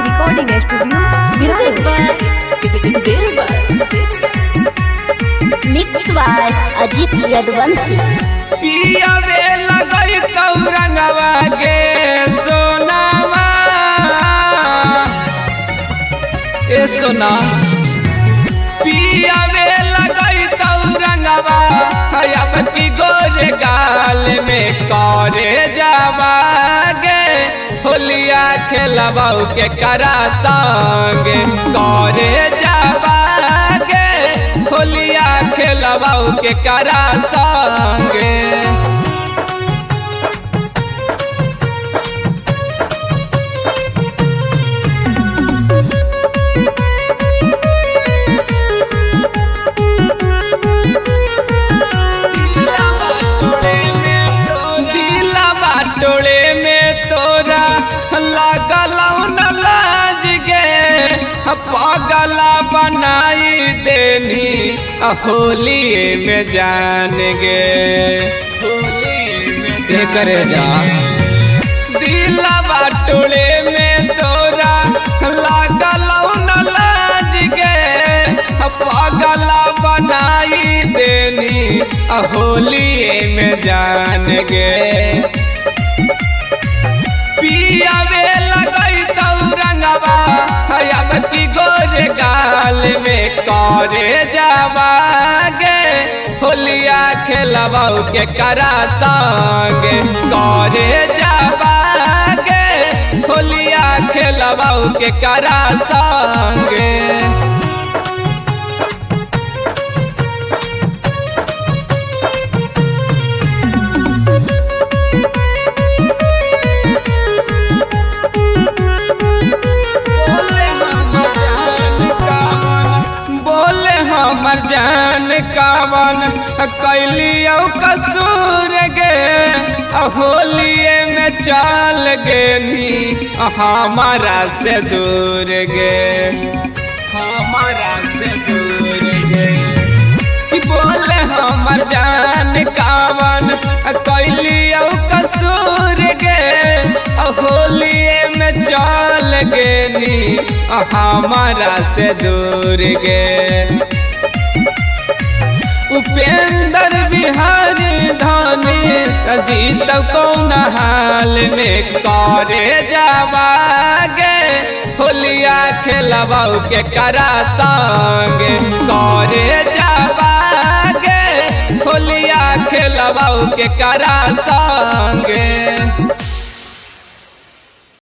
Recording studio mix by Ajeet Yaduvanshi. पियावे लगई तौरंगवा गे सोनावा ए सोना पियावे लगई तौरंगवा अब की गोरे गाल में करे जावा गे होलिया खेलबाऊ के करा संगे करे जावा गे होलिया खेलबाऊ के करा संगे। टोले में तोरा लागल न लाज गे पागला बनाई देनी होलिए में जान गे होलिए में करे जा दिलवा टोले में तोरा लागल न लाज गे पागला बनाई देनी होलिए में जान गे। पियावे लगई तौरंगवा अब की गोरे गाल में करे जावा गे होलिया खेलबाऊ के करा संगे करे जावा गे होलिया खेलबाऊ के करा संगे। हमर जान कावन कैलियो कसूर गे होलिए में चल गेनी हमारा से दूर गे हमारा से दूर गे बोले हमर जान कावन कैलियो कसूर गे होलिए में चल गेनी हमारा से दूर गे। उपेंद्र बिहारी धानी सजीत कौन हाल में करे जावा गे होलिया खेलबाऊ के करा संगे करे जावा गे होलिया खेलबाऊ के करा संगे।